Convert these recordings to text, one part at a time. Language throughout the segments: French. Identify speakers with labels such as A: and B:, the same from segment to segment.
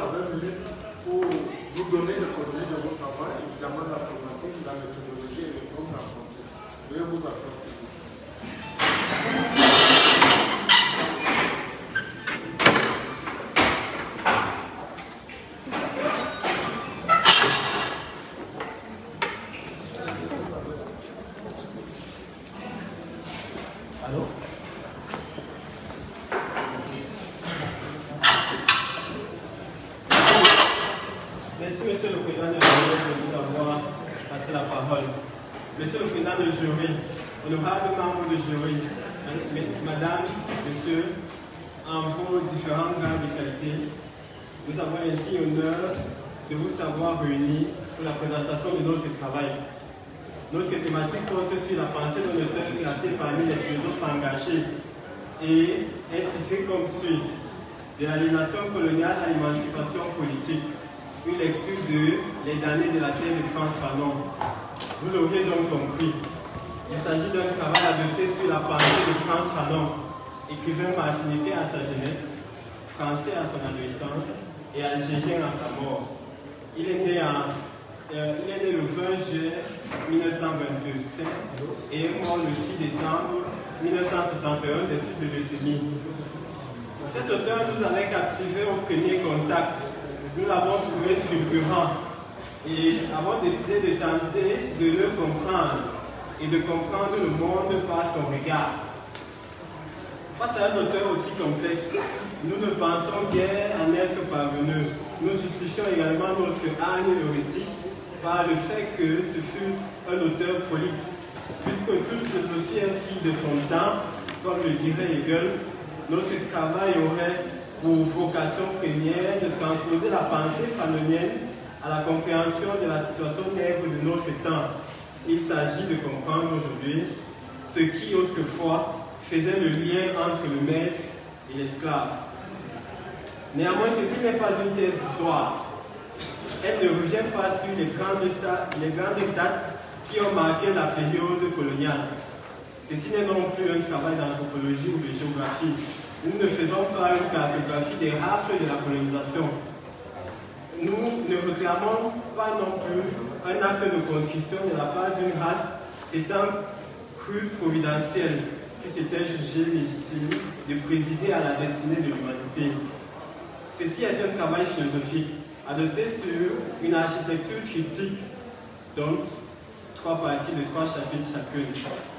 A: à 20 minutes pour nous donner le contenu de votre travail, évidemment la problématique, la méthodologie et les programmes à affronter. Veuillez vous asseoir.
B: Allô? Merci, Monsieur le Président de nous avoir passé la parole. Monsieur le Président du jury, honorables membres du jury, Madame, Monsieur, en vos différents grades de qualité, nous avons ainsi l'honneur de vous savoir réunis pour la présentation de notre travail. Notre thématique porte sur la pensée d'un auteur classé parmi les philosophes engagés et intitulée comme suit: de l'aliénation coloniale à l'émancipation politique. Une lecture de Les damnés de la terre de France Fanon. Vous l'aurez donc compris. Il s'agit d'un travail adossé sur la pensée de France Fanon, écrivain martiniquais à sa jeunesse, français à son adolescence et algérien à sa mort. Il est né le 20 juin 1922 et est mort le 6 décembre 1961 des suites de leucémie. Cet auteur nous avait captivé au premier contact. Nous l'avons trouvé fulgurant et avons décidé de tenter de le comprendre et de comprendre le monde par son regard. Face à un auteur aussi complexe, nous ne pensons guère en être parvenus. Nous justifions également notre hargne heuristique par le fait que ce fut un auteur prolixe. Puisque toute philosophie est fille de son temps, comme le dirait Hegel, notre travail aurait pour vocation première de transposer la pensée fanonienne à la compréhension de la situation nègre de notre temps. Il s'agit de comprendre aujourd'hui ce qui autrefois faisait le lien entre le maître et l'esclave. Néanmoins, ceci n'est pas une thèse d'histoire. Elle ne revient pas sur les grandes dates qui ont marqué la période coloniale. Ceci n'est non plus un travail d'anthropologie ou de géographie. Nous ne faisons pas une cartographie des rafles de la colonisation. Nous ne réclamons pas non plus un acte de contrition de la part d'une race s'étant crue providentielle qui s'était jugée légitime de présider à la destinée de l'humanité. Ceci est un travail philosophique adossé sur une architecture critique, donc 3 parties de 3 chapitres chacune.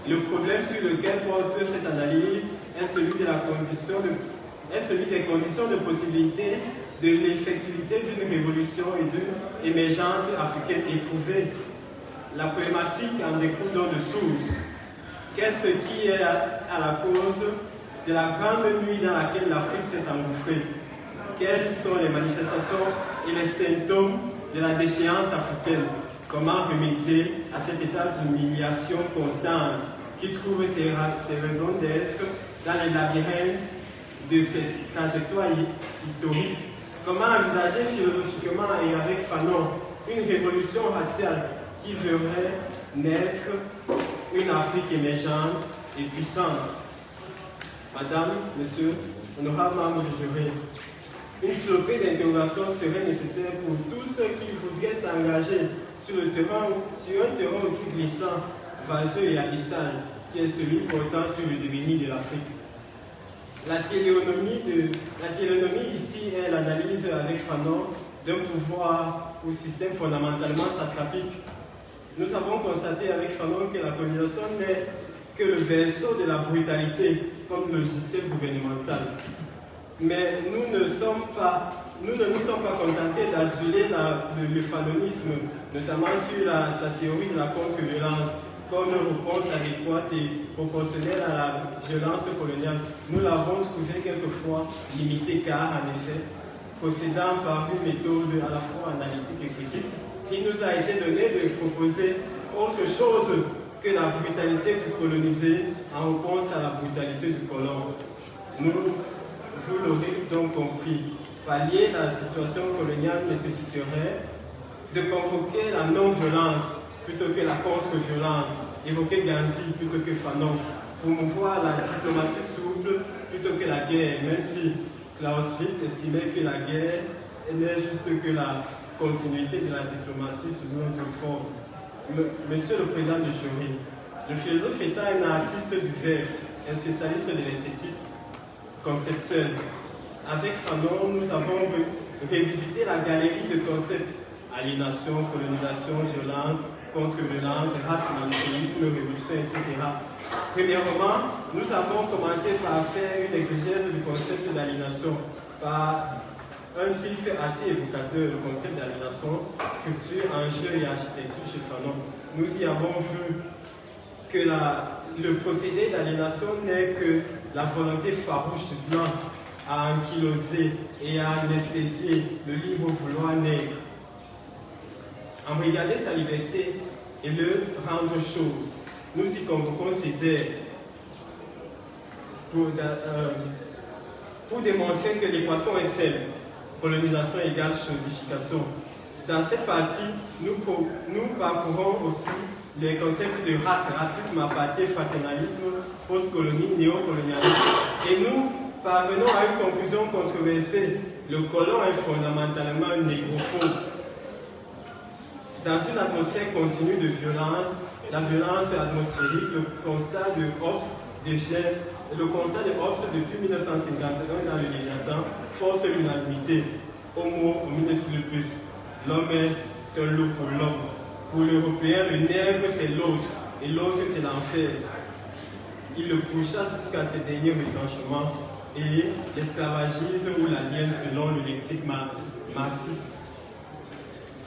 B: Le problème sur lequel porte cette analyse est celui des conditions de possibilité de l'effectivité d'une révolution et d'une émergence africaine éprouvée. La problématique en découle donc de source. Qu'est-ce qui est à la cause de la grande nuit dans laquelle l'Afrique s'est engouffrée? Quelles sont les manifestations et les symptômes de la déchéance africaine? Comment remédier à cet état d'humiliation constante qui trouve ses raisons d'être dans les labyrinthes de cette trajectoire historique? Comment envisager philosophiquement et avec Fanon une révolution raciale qui verrait naître une Afrique émergente et puissante? Madame, Monsieur, honorables membres du jury, une flopée d'interrogations serait nécessaire pour tous ceux qui voudraient s'engager sur un terrain aussi glissant, vaseux et abyssal, qui est celui portant sur le devenir de l'Afrique. La téléonomie ici est l'analyse avec Fanon d'un pouvoir ou système fondamentalement satrapique. Nous avons constaté avec Fanon que la colonisation n'est que le verso de la brutalité comme logiciel gouvernemental. Mais nous ne nous sommes pas contentés d'aduler le fanonisme, notamment sur sa théorie de la contre-violence, comme réponse adéquate et proportionnelle à la violence coloniale. Nous l'avons trouvé quelquefois limitée car, en effet, procédant par une méthode à la fois analytique et critique, il nous a été donné de proposer autre chose que la brutalité du colonisé en réponse à la brutalité du colon. Vous l'aurez donc compris, pallier la situation coloniale nécessiterait de convoquer la non-violence plutôt que la contre-violence, évoquer Gandhi plutôt que Fanon, promouvoir la diplomatie souple plutôt que la guerre, même si Clausewitz estimait que la guerre elle n'est juste que la continuité de la diplomatie sous une autre forme. Monsieur le Président du jury, le philosophe étant un artiste du verbe, un spécialiste de l'esthétique conceptuelle, avec Fanon, nous avons révisité la galerie de concepts: aliénation, colonisation, violence, contre-violence, race, manichéisme, révolution, etc. Premièrement, nous avons commencé par faire une exégèse du concept d'aliénation par un titre assez évocateur, le concept d'aliénation, structure, enjeu et architecture chez Fanon. Nous y avons vu que le procédé d'aliénation n'est que la volonté farouche du blanc à ankyloser et à anesthésier le libre vouloir nègre, embrigader sa liberté et le rendre chose. Nous y convoquons Césaire pour démontrer que l'équation est simple: colonisation égale chosification. Dans cette partie, nous parcourons aussi les concepts de race, racisme, apartheid, paternalisme, post-colonie, néocolonialisme, et nous parvenons à une conclusion controversée: le colon est fondamentalement un négrophobe. Dans une atmosphère continue de violence, la violence atmosphérique, le constat de Hobbes depuis 1951 dans le Léviathan force l'unanimité. Homo hominis lupus. L'homme est un loup pour l'homme. Pour l'Européen, le nègre c'est l'autre, et l'autre c'est l'enfer. Il le pourchasse jusqu'à ses derniers retranchements et l'esclavagisme ou l'alien selon le lexique marxiste.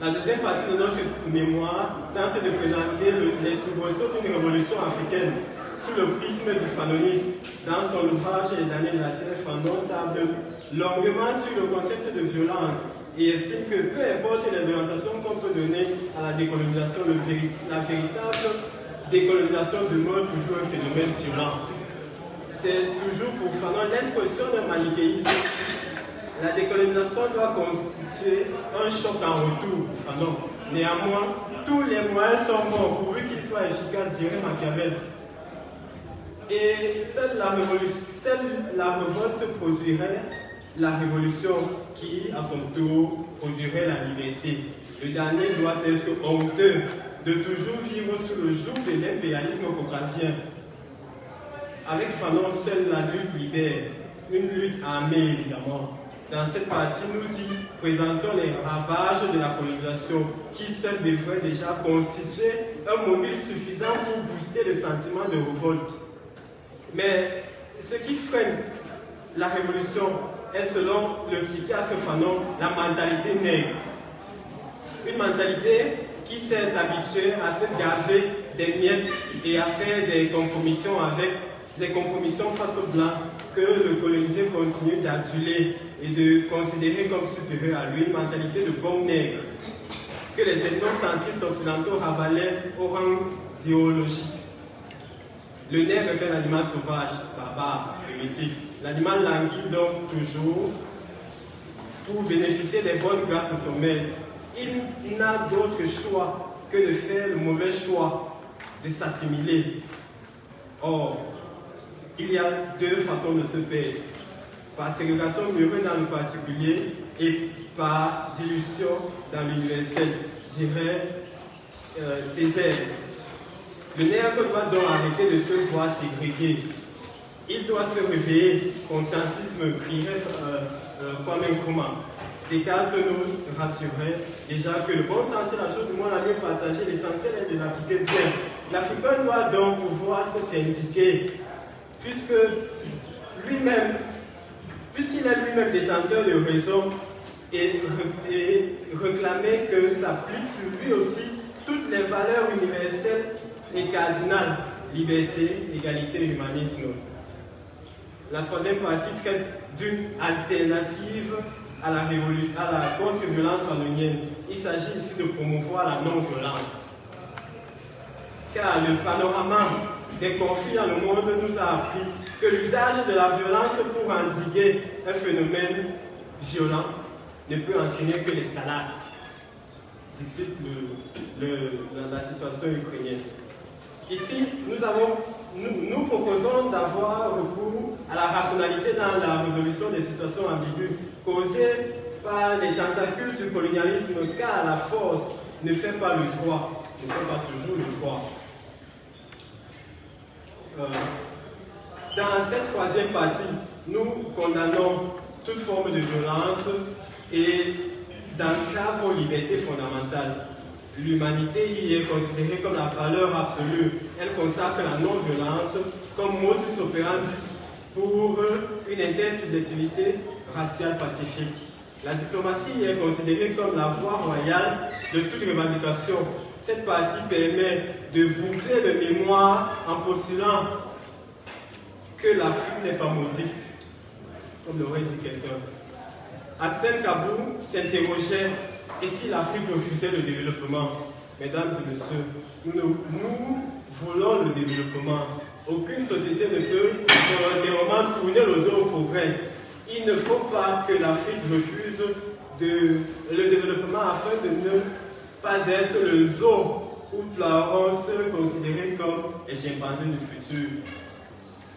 B: La deuxième partie de notre mémoire tente de présenter les soubresauts d'une révolution africaine sous le prisme du fanonisme. Dans son ouvrage Les damnés de la terre, Fanon table longuement sur le concept de violence et estime que peu importe les orientations qu'on peut donner à la décolonisation, la véritable décolonisation demeure toujours un phénomène violent. C'est toujours pour Fanon l'expression d'un manichéisme. La décolonisation doit constituer un choc en retour pour Fanon. Néanmoins, tous les moyens sont bons pourvu qu'ils soient efficaces, dirait Machiavel. Et seule la révolte produirait la révolution qui, à son tour, produirait la liberté. Le dernier doit être honteux de toujours vivre sous le joug de l'impérialisme caucasien. Avec Fanon, seule la lutte libère, une lutte armée évidemment. Dans cette partie, nous y présentons les ravages de la colonisation qui seul devrait déjà constituer un mobile suffisant pour booster le sentiment de révolte. Mais ce qui freine la révolution est, selon le psychiatre Fanon, la mentalité nègre. Une mentalité qui s'est habituée à se gaver des miettes et à faire des compromissions face aux blancs que le colonisé continue d'aduler et de considérer comme supérieur à lui, une mentalité de bon nègre que les ethnocentristes occidentaux ravalaient au rang zoologique. Le nègre est un animal sauvage, barbare, primitif. L'animal languit donc toujours pour bénéficier des bonnes grâces de son maître. Il n'a d'autre choix que de faire le mauvais choix, de s'assimiler. Or, il y a deux façons de se perdre: par ségrégation murée dans le particulier et par dilution dans l'universel, dirait Césaire. Le nègre doit donc arrêter de se voir ségréguer. Il doit se réveiller. Conscientisme crierait Kwame Nkrumah. Descartes nous rassurait déjà que le bon sens est la chose du moins à mieux partager. L'essentiel est de l'appliquer bien. L'Africain doit donc pouvoir se syndiquer, puisqu'il est lui-même détenteur de raison et réclamer que s'appliquent sur lui aussi toutes les valeurs universelles et cardinales: liberté, égalité, humanisme. La troisième partie traite d'une alternative à la contre-violence fanonienne. Il s'agit ici de promouvoir la non-violence. Car le panorama des conflits dans le monde nous a appris que l'usage de la violence pour endiguer un phénomène violent ne peut entraîner que l'escalade. C'est la situation ukrainienne. Ici, nous proposons d'avoir recours à la rationalité dans la résolution des situations ambiguës causées par les tentacules du colonialisme, car la force ne fait pas le droit, ne fait pas toujours le droit. Dans cette troisième partie, nous condamnons toute forme de violence et d'entrave aux libertés fondamentales. L'humanité y est considérée comme la valeur absolue. Elle consacre la non-violence comme modus operandi pour une intersubjectivité raciale pacifique. La diplomatie y est considérée comme la voie royale de toute revendication. Cette partie permet de boucler le mémoire en postulant que l'Afrique n'est pas maudite, comme l'aurait dit quelqu'un. Axel Kabou s'interrogeait: et si l'Afrique refusait le développement? Mesdames et messieurs, nous voulons le développement. Aucune société ne peut volontairement tourner le dos au progrès. Il ne faut pas que l'Afrique refuse le développement afin de ne pas être le zoo où pleureront ceux considérés comme les chimpanzés du futur.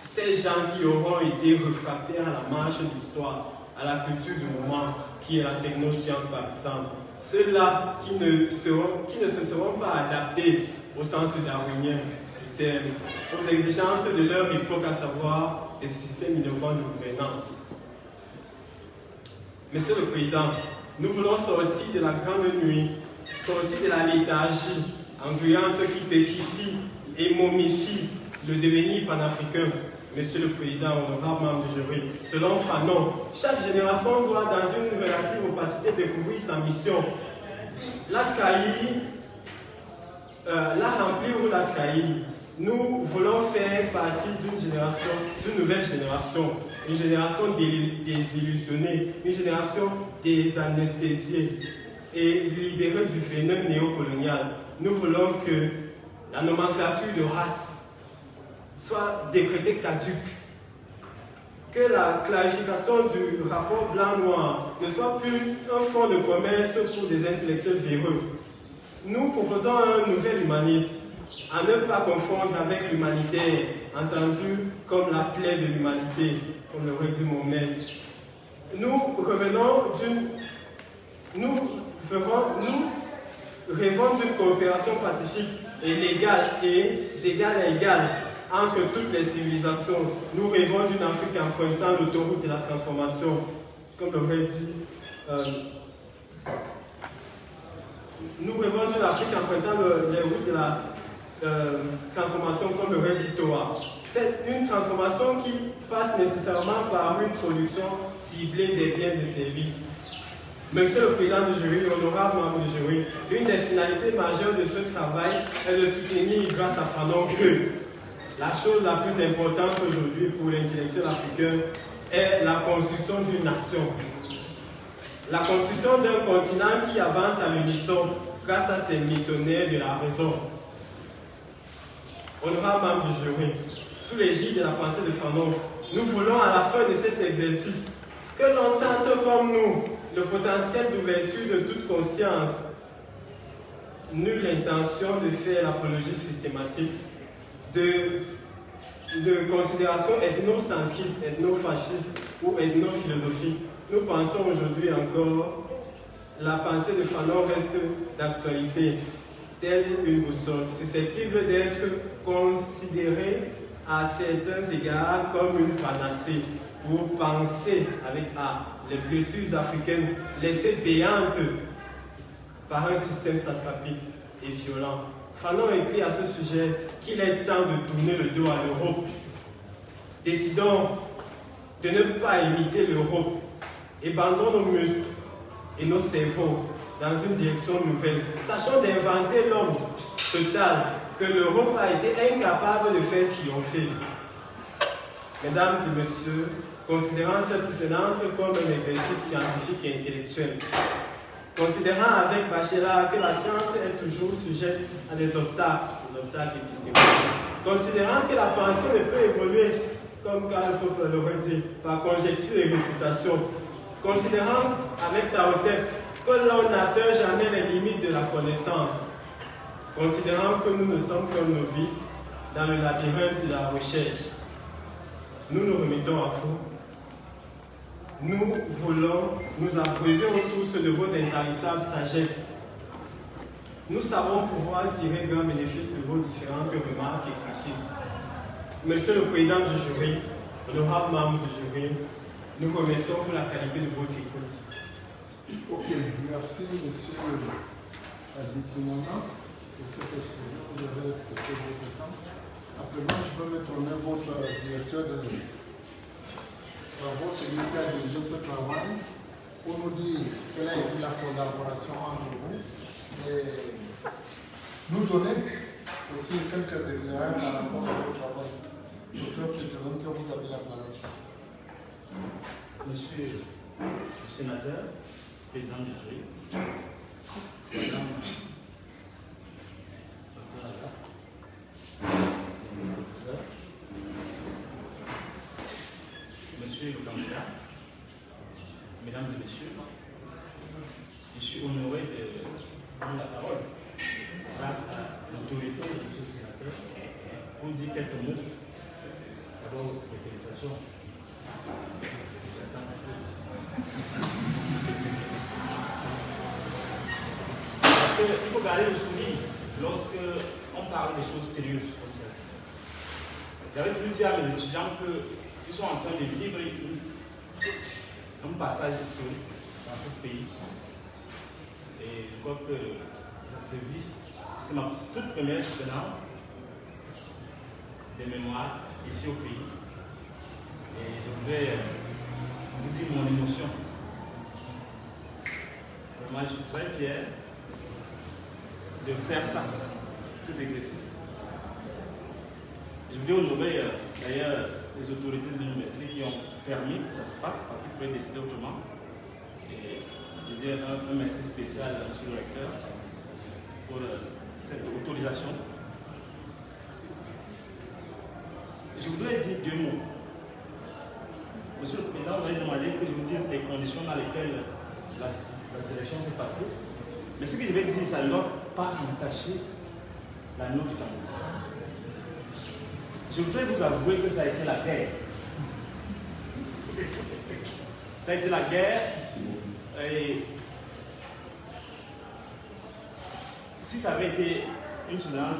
B: Ces gens qui auront été réfractaires à la marche de l'histoire, à la culture du moment, qui est la technoscience par exemple. Ceux-là qui ne se seront pas adaptés au sens darwinien du terme, aux exigences de leur époque, à savoir des systèmes innovants de gouvernance. Monsieur le Président, nous voulons sortir de la grande nuit, sortir de la léthargie engluante qui pétrifie et momifie le devenir panafricain. Monsieur le Président, honorable membre du jury, selon Fanon, chaque génération doit, dans une relative opacité, découvrir sa mission. L'Atskaï, la remplir ou l'Atskaï, nous voulons faire partie d'une nouvelle génération, une génération désillusionnée, une génération désanesthésiée et libérée du venin néocolonial. Nous voulons que la nomenclature de race soit décrétée caduque, que la clarification du rapport blanc-noir ne soit plus un fonds de commerce pour des intellectuels véreux. Nous proposons un nouvel humanisme, à ne pas confondre avec l'humanitaire, entendu comme la plaie de l'humanité, comme l'aurait dit Mohamed. Nous rêvons d'une coopération pacifique et légale et d'égal à égal entre toutes les civilisations. Nous rêvons d'une Afrique empruntant l'autoroute de la transformation, comme l'aurait dit. Nous rêvons d'une Afrique empruntant les routes de la transformation, comme l'aurait dit Toa. C'est une transformation qui passe nécessairement par une production ciblée des biens et services. Monsieur le Président du jury, honorable membre du jury, l'une des finalités majeures de ce travail est de soutenir, grâce à Fanon, que la chose la plus importante aujourd'hui pour l'intellectuel africain est la construction d'une nation. La construction d'un continent qui avance à l'unisson grâce à ses missionnaires de la raison. Honorable membre du jury, sous l'égide de la pensée de Fanon, nous voulons à la fin de cet exercice que l'on sente comme nous le potentiel d'ouverture de toute conscience. Nulle intention de faire l'apologie systématique de considération ethnocentriste, ethnofasciste ou ethnophilosophie. Nous pensons aujourd'hui encore, la pensée de Fanon reste d'actualité, telle une boussole, susceptible d'être considérée à certains égards comme une panacée pour penser avec A les blessures africaines laissées béantes par un système satrapique et violent. Fanon écrit à ce sujet qu'il est temps de tourner le dos à l'Europe. Décidons de ne pas imiter l'Europe et bandons nos muscles et nos cerveaux dans une direction nouvelle. Tâchons d'inventer l'homme total que l'Europe a été incapable de faire triompher. Mesdames et messieurs, considérant cette soutenance comme un exercice scientifique et intellectuel, considérant avec Bachelard que la science est toujours sujette à des obstacles épistémologiques, considérant que la pensée ne peut évoluer, comme Karl Popper l'aurait dit, par conjecture et réfutation, considérant avec Taotep que l'on n'atteint jamais les limites de la connaissance, considérant que nous ne sommes qu'un novice dans le labyrinthe de la recherche, nous nous remettons à vous nous voulons nous abreuver aux sources de vos intarissables sagesses. Nous savons pouvoir tirer grand bénéfice de vos différentes remarques et critiques. Monsieur le Président du jury, honorables membres du jury, nous remercions pour la qualité de votre écoute.
A: Ok, merci Monsieur Bitimona pour cette exposition. Vous avez accepté votre temps. Après moi, je peux mettre en œuvre votre directeur de travaux, celui qui a dirigé ce travail, pour nous dire quelle a été la collaboration entre vous et nous donner aussi quelques éclairages par rapport à votre travail. Docteur Frédéric, que vous avez la parole.
C: Monsieur le sénateur, président du jury, madame le professeur, monsieur le candidat, mesdames et messieurs, je suis honoré de prendre la parole grâce à l'autorité de monsieur le sénateur pour dire quelques mots. D'abord, les félicitations. Parce qu'il faut garder le sourire lorsqu'on parle des choses sérieuses comme ça. J'avais voulu dire à mes étudiants qu'ils sont en train de vivre un passage historique dans ce pays. Et je crois que ça se vit. C'est ma toute première soutenance des mémoires ici au pays. Et je voudrais vous dire mon émotion. Vraiment, je suis très fier de faire ça, cet exercice. Je voudrais honorer d'ailleurs les autorités de l'université qui ont permis que ça se passe parce qu'il fallait décider autrement. Et je veux dire un merci spécial à M. le recteur pour cette autorisation. Je voudrais dire deux mots. Monsieur le Président, vous m'avez demandé que je vous dise les conditions dans lesquelles la direction s'est passée. Mais ce que je vais dire, ça ne doit pas entacher la note du candidat. Je voudrais vous avouer que ça a été la guerre. Ça a été la guerre. Et si ça avait été une soutenance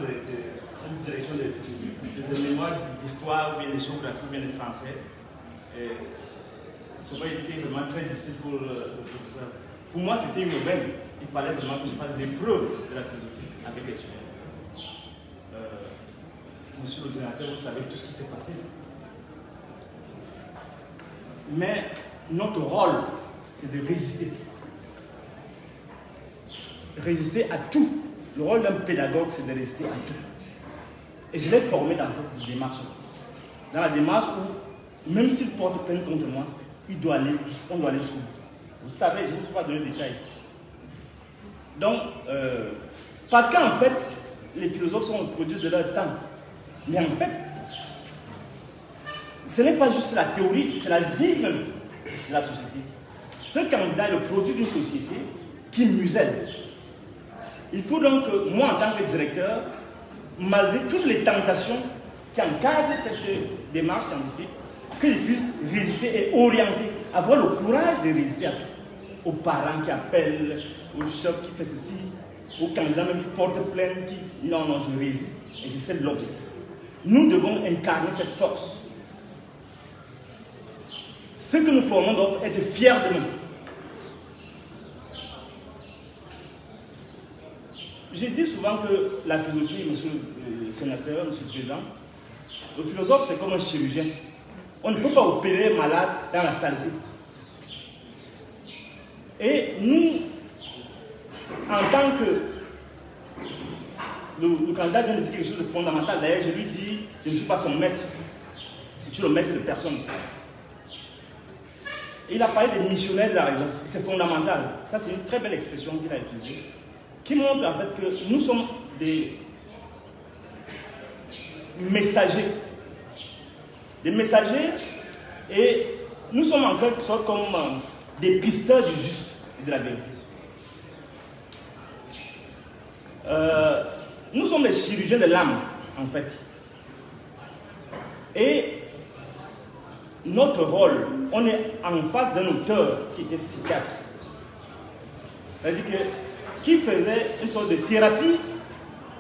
C: une direction de mémoire d'histoire, ou bien de géographie, ou bien de français, ça aurait été vraiment très difficile pour le professeur. Pour moi, c'était une aubaine. Il fallait vraiment que je fasse des preuves de la philosophie avec les étudiants. Monsieur le directeur, vous savez tout ce qui s'est passé. Mais notre rôle, c'est de résister. Résister à tout. Le rôle d'un pédagogue, c'est de résister à tout. Et je l'ai formé dans cette démarche. Dans la démarche où, même s'il porte plainte contre moi, on doit aller jusqu'au bout. Vous savez, je ne peux pas donner de détails. Donc, parce qu'en fait, les philosophes sont le produit de leur temps. Mais en fait, ce n'est pas juste la théorie, c'est la vie même de la société. Ce candidat est le produit d'une société qui muselle. Il faut donc que moi, en tant que directeur, malgré toutes les tentations qui encadrent cette démarche scientifique, que je puisse résister et orienter, avoir le courage de résister à tout. Aux parents qui appellent, au chef qui fait ceci, aux candidats même qui portent plainte, qui non, je résiste et j'essaie de l'objectif. Nous devons incarner cette force. Ceux que nous formons doivent être fiers de nous. J'ai dit souvent que la philosophie, monsieur le sénateur, monsieur le président, le philosophe c'est comme un chirurgien. On ne peut pas opérer malade dans la saleté. Et nous, en tant que le candidat vient de dire quelque chose de fondamental, d'ailleurs je lui dis, je ne suis pas son maître, je suis le maître de personne. Et il a parlé des missionnaires de la raison, c'est fondamental. Ça c'est une très belle expression qu'il a utilisée, qui montre en fait que nous sommes des messagers. Des messagers et nous sommes en quelque sorte comme des pisteurs du juste et de la vérité. Nous sommes des chirurgiens de l'âme, en fait. Et notre rôle, on est en face d'un auteur qui était psychiatre. C'est-à-dire qui faisait une sorte de thérapie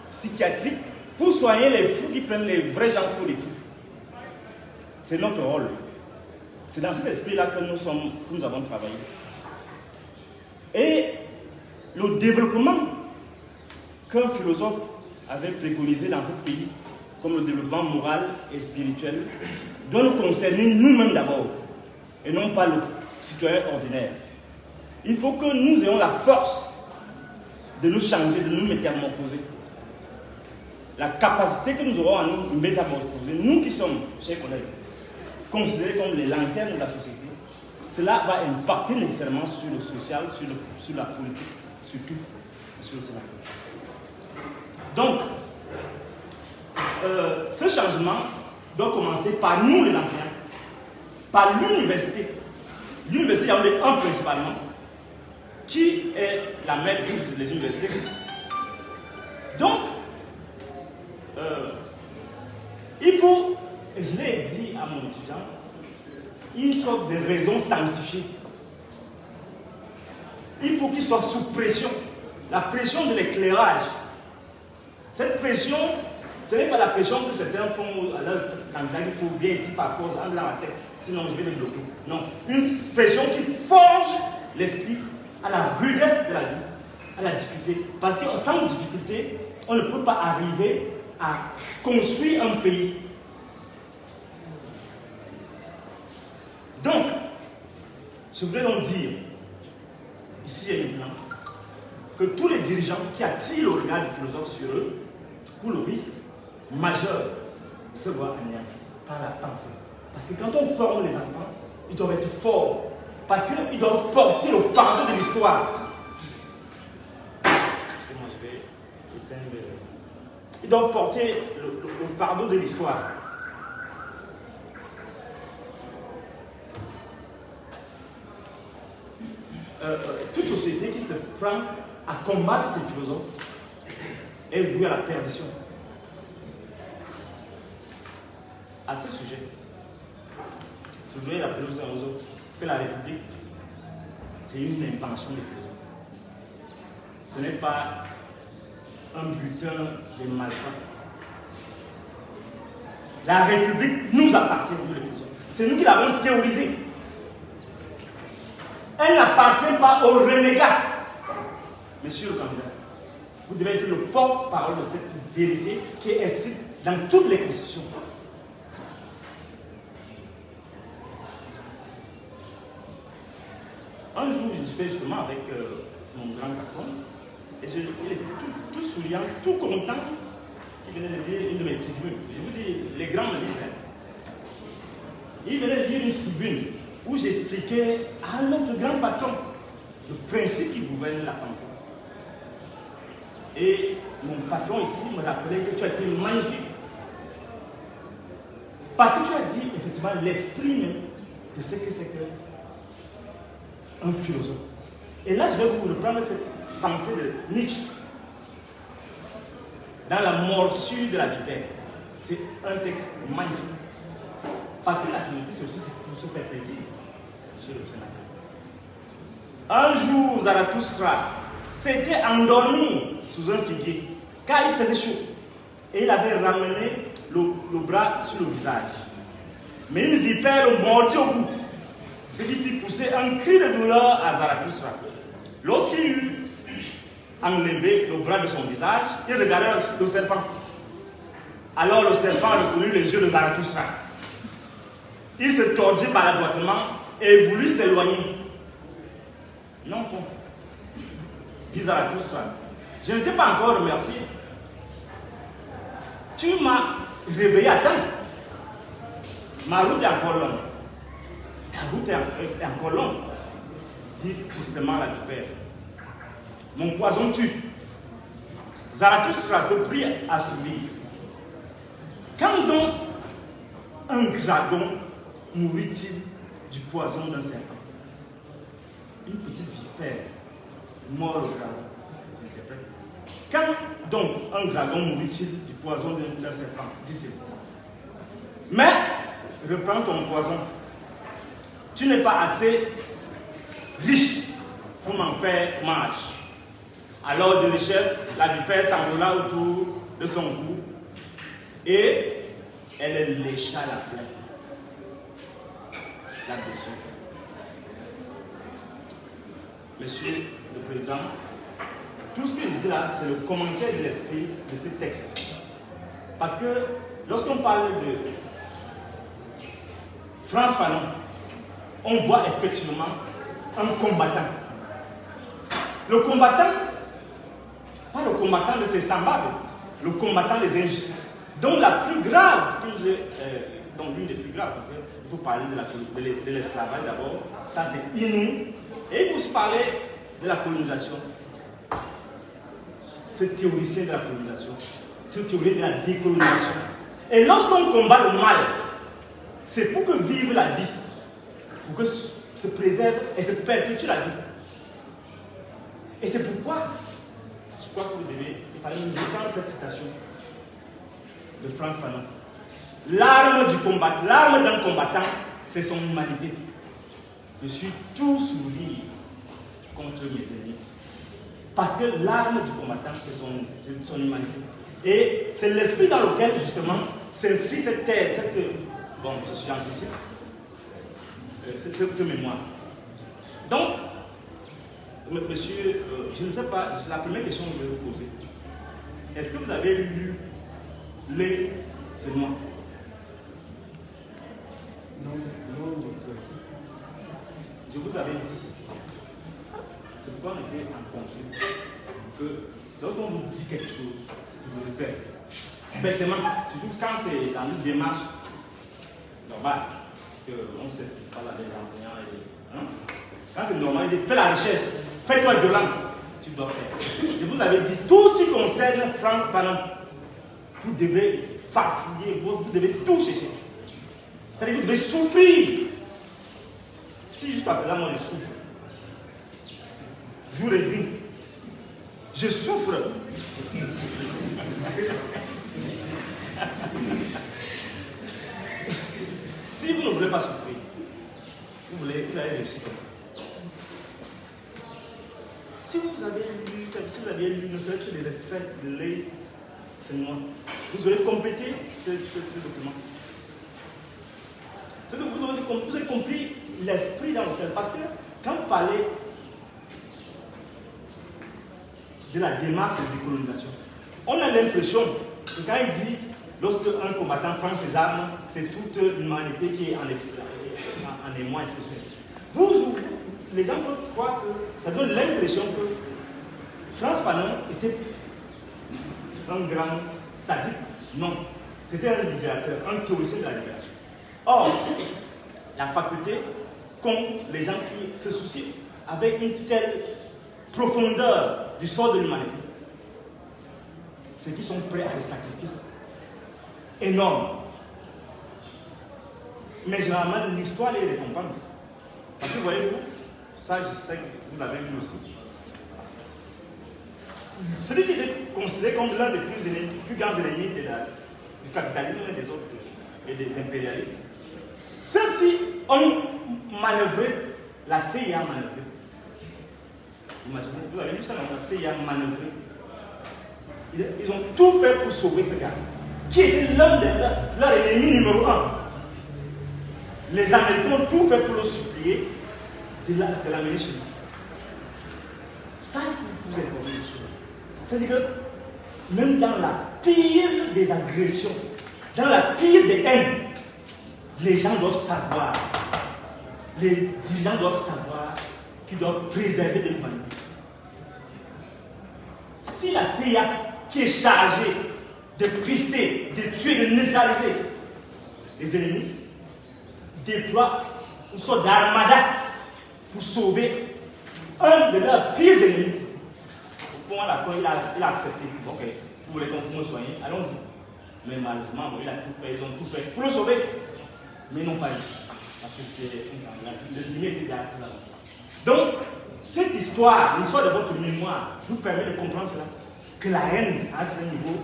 C: psychiatrique pour soigner les fous qui prennent les vrais gens pour les fous. C'est notre rôle. C'est dans cet esprit-là que nous avons travaillé. Et le développement qu'un philosophe avait préconisé dans ce pays, comme le développement moral et spirituel, doit nous concerner nous-mêmes d'abord, et non pas le citoyen ordinaire. Il faut que nous ayons la force de nous changer, de nous métamorphoser. La capacité que nous aurons à nous métamorphoser, nous qui sommes, chers collègues, considérés comme les lanternes de la société, cela va impacter nécessairement sur le social, sur la politique, sur tout, sur le Sénat. Donc, ce changement doit commencer par nous les enseignants, par l'université. L'université, il y en a un principalement, qui est la mère de toutes les universités. Donc, il faut, et je l'ai dit à mon étudiant, une sorte de raison sanctifiée. Il faut qu'il soit sous pression, la pression de l'éclairage. Cette pression, ce n'est pas la pression que certains font à leur candidat, il faut bien ici par cause, en blanc à sec, sinon je vais les bloquer. Non, une pression qui forge l'esprit à la rudesse de la vie, à la difficulté. Parce que sans difficulté, on ne peut pas arriver à construire un pays. Donc, je voudrais donc dire, ici et maintenant, que tous les dirigeants qui attirent le regard du philosophe sur eux, pour le risque majeur, se voient anéantis par la pensée. Parce que quand on forme les enfants, ils doivent être forts. Parce qu'ils doivent porter le fardeau de l'histoire. Ils doivent porter le fardeau de l'histoire. Toute société qui se prend à combattre ces philosophes est vouée à la perdition. À ce sujet, je voudrais rappeler aux uns aux autres que la République, c'est une invention des philosophes. Ce n'est pas un butin des malfrats. La République nous appartient, nous les philosophes. C'est nous qui l'avons théorisée. Elle n'appartient pas aux renégats. Monsieur le candidat, vous devez être le porte-parole de cette vérité qui est inscrite dans toutes les constitutions. Un jour, je discutais justement avec mon grand patron, et il était tout souriant, tout content. Il venait de lire une de mes tribunes. Je vous dis, les grands me lisent. Il venait de lire une tribune où j'expliquais à notre grand patron le principe qui gouverne la pensée. Et mon patron ici me rappelait que tu as été magnifique. Parce que tu as dit effectivement l'esprit même de ce que c'est qu'un philosophe. Et là, je vais vous reprendre cette pensée de Nietzsche. Dans la morsure de la vipère. C'est un texte magnifique. Parce que la philosophie, c'est aussi pour se faire plaisir, monsieur le sénateur. Un jour, Zarathustra s'était endormi sous un figuier, car il faisait chaud. Et il avait ramené le bras sur le visage. Mais une vipère le mordit au cou, ce qui fit pousser un cri de douleur à Zarathustra. Lorsqu'il eut enlevé le bras de son visage, il regardait le serpent. Alors le serpent reconnut les yeux de Zarathustra. Il se tordit maladroitement et voulut s'éloigner. Non, bon, dit Zarathustra, je ne t'ai pas encore remercié. Tu m'as réveillé à temps. Ma route est encore longue. Ta route est encore longue, dit tristement la vipère. Mon poison tue. Zarathustra se prit à survivre. Quand donc un dragon mourut-il du poison d'un serpent? Une petite vipère mord le dragon. Quand donc un dragon mourut-il du poison d'un serpent? Dit-il. Mais reprends ton poison tu n'es pas assez riche pour m'en faire marche. Alors de chef, la vipère s'enroula autour de son cou et elle lécha la plaie là-dessus. Monsieur le Président, tout ce que je dis là, c'est le commentaire de l'esprit de ce texte. Parce que lorsqu'on parle de Frantz Fanon, on voit effectivement un combattant. Le combattant, pas le combattant de ses semblables, le combattant des injustices. Donc la plus grave, donc l'une des plus graves, parce qu'il faut parler de l'esclavage d'abord, ça c'est inouï. Et il faut aussi parler de la colonisation. Ce théoricien de la colonisation, ce théoricien de la décolonisation. Et lorsqu'on combat le mal, c'est pour que vive la vie, pour que se préserve et se perpétue la vie. Et c'est pourquoi, je crois que vous devez, il fallait nous défendre cette citation de Frantz Fanon. L'arme du combat, l'arme d'un combattant, c'est son humanité. Je suis tout sourire contre mes ennemis. Parce que l'arme du combattant, c'est son humanité. Et c'est l'esprit dans lequel, justement, s'inscrit cette thèse, bon, j'anticipe, ce mémoire. Donc, monsieur, je ne sais pas, la première question que je vais vous poser. Est-ce que vous avez lu les Sénois?
B: Non, docteur.
C: Je vous avais dit, c'est pourquoi on était en conflit, que lorsqu'on vous dit quelque chose, vous le faites. Bêtement, surtout quand c'est dans une démarche normale, parce qu'on sait ce qui se passe avec les enseignants. Quand c'est normal, il dit fais la recherche, fais-toi violence, tu dois faire. Je vous avais dit, tout ce qui concerne Frantz Fanon, vous devez farfouiller, vous devez tout chercher. C'est-à-dire que vous devez souffrir. Si jusqu'à présent, moi je souffre, jour et nuit, je souffre. Si vous ne voulez pas souffrir, vous allez réussir. Si vous avez lu, ne serait-ce que les extraits de l'œil, c'est moi, vous aurez complété ce document. Vous avez compris l'esprit dans lequel. Parce que quand vous parlez de la démarche de décolonisation, on a l'impression que quand il dit lorsque un combattant prend ses armes, c'est toute l'humanité qui est en émoi. Les gens peuvent croire que ça donne l'impression que Frantz Fanon était un grand sadique. Non, c'était un libérateur, un théoricien de la libération. Or, la faculté qu'ont les gens qui se soucient avec une telle profondeur du sort de l'humanité, c'est qu'ils sont prêts à des sacrifices énormes. Mais généralement, l'histoire les récompense. Parce que voyez-vous, ça je sais que vous l'avez vu aussi. Celui qui est considéré comme l'un des plus grands ennemis du capitalisme et des autres et des impérialistes, ceux-ci ont manœuvré, la CIA a manœuvré. Imaginez, vous avez vu ça dans la CIA a manœuvré. Ils ont tout fait pour sauver ce gars, qui était l'un de leur ennemi numéro 1. Les Américains ont tout fait pour le supplier de l'amener chez nous. Ça, il faut vous informer dessus. C'est-à-dire que même dans la pire des agressions, dans la pire des haines, les gens doivent savoir, les dirigeants doivent savoir qu'ils doivent préserver de l'humanité. Si la CIA, qui est chargée de briser, de tuer, de neutraliser les ennemis, déploie une sorte d'armada pour sauver un de leurs pires ennemis, au point là, il a accepté. Ok, vous voulez qu'on me soigne, allons-y. Mais malheureusement, il a tout fait, ils ont tout fait pour le sauver. Mais non pas réussi. Parce que le Seigneur était derrière tout ça. Donc, cette histoire, l'histoire de votre mémoire, vous permet de comprendre cela. Que la haine, à ce niveau,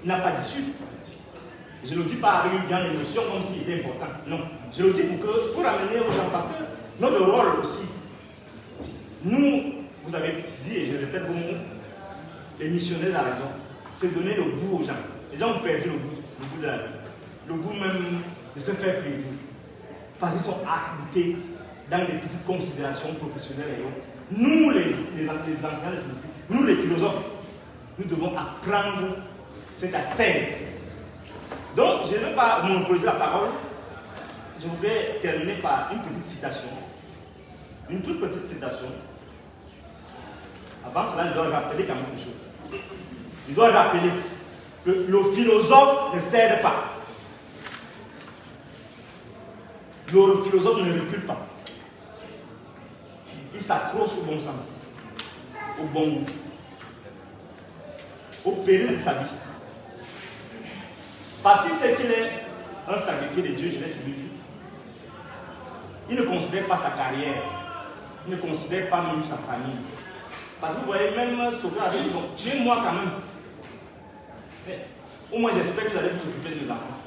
C: n'a pas d'issue. Je ne le dis pas avec une grande émotion comme s'il était important. Non. Je le dis pour amener aux gens, parce que notre rôle aussi, nous, vous avez dit, et je le répète pour nous, les missionnaires de la région, c'est donner le goût aux gens. Les gens ont perdu le goût de la vie, le goût même de se faire plaisir. Parce qu'ils sont habités dans des petites considérations professionnelles et autres. Nous, les anciens, nous les philosophes, nous devons apprendre cette ascèse. Donc, je ne vais pas monopoliser la parole. Je voudrais terminer par une petite citation. Une toute petite citation. Avant cela, je dois rappeler quand même quelque chose. Je dois rappeler que le philosophe ne cède pas. Le philosophe ne recule pas. Il s'accroche au bon sens, au bon goût, au péril de sa vie. Parce qu'il sait qu'il est un sacrifié de Dieu, je l'ai toujours dit. Il ne considère pas sa carrière, il ne considère pas même sa famille. Parce que vous voyez, même Socrate a dit, bon, tuez-moi quand même. Mais au moins j'espère que vous allez vous occuper de mes enfants.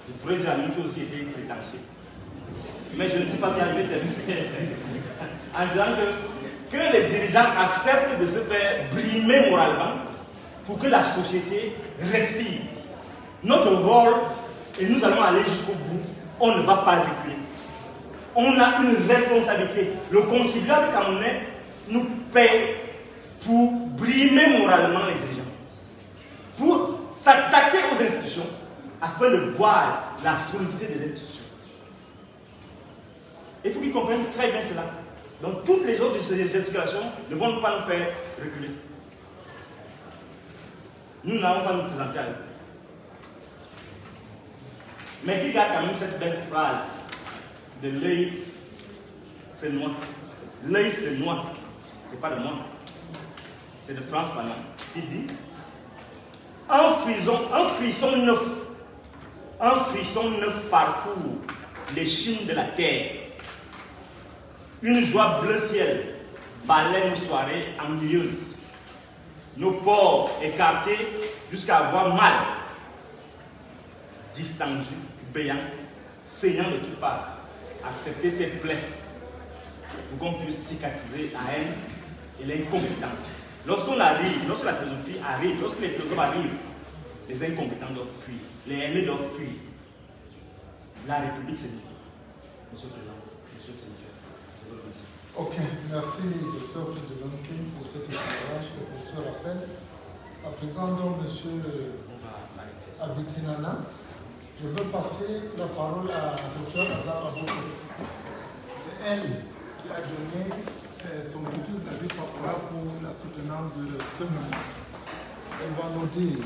C: Je pourrais dire la même chose si j'étais prétentieux. Mais je ne dis pas si arrivé en disant que les dirigeants acceptent de se faire brimer moralement pour que la société respire. Notre rôle, et nous allons aller jusqu'au bout, on ne va pas reculer. On a une responsabilité. Le contribuable camerounais nous paie pour brimer moralement les dirigeants, pour s'attaquer aux institutions afin de voir la solidité des institutions. Il faut qu'ils comprennent très bien cela. Donc toutes les autres gesticulations ne vont pas nous faire reculer. Nous n'allons pas nous présenter à eux. Mais qui garde quand même cette belle phrase de l'œil, c'est noir. L'œil, c'est noir. C'est pas de moi. C'est de France Fanon. Il dit un frisson neuf parcourt les chines de la terre. Une joie bleu ciel balaie nos soirées ennuyeuses. Nos pores écartés jusqu'à avoir mal. Distendus, béants, saignant de toutes parts. Accepter ses plaies pour qu'on puisse cicatriser la haine et l'incompétence. Lorsqu'on arrive, lorsque la philosophie arrive, lorsque les philosophes arrivent, les incompétents doivent fuir, les aimés doivent fuir. La République, c'est nous. Monsieur le Président, Monsieur le Sénateur, je vous remercie.
A: Ok, merci Dr. Fidjelonkin pour cet éclairage et pour ce rappel. À présent, donc, Monsieur Abitinana, je veux passer la parole à Dr. Azar Aboko. C'est elle qui a donné son étude d'avis favorable pour la soutenance de ce mouvement. Elle va nous dire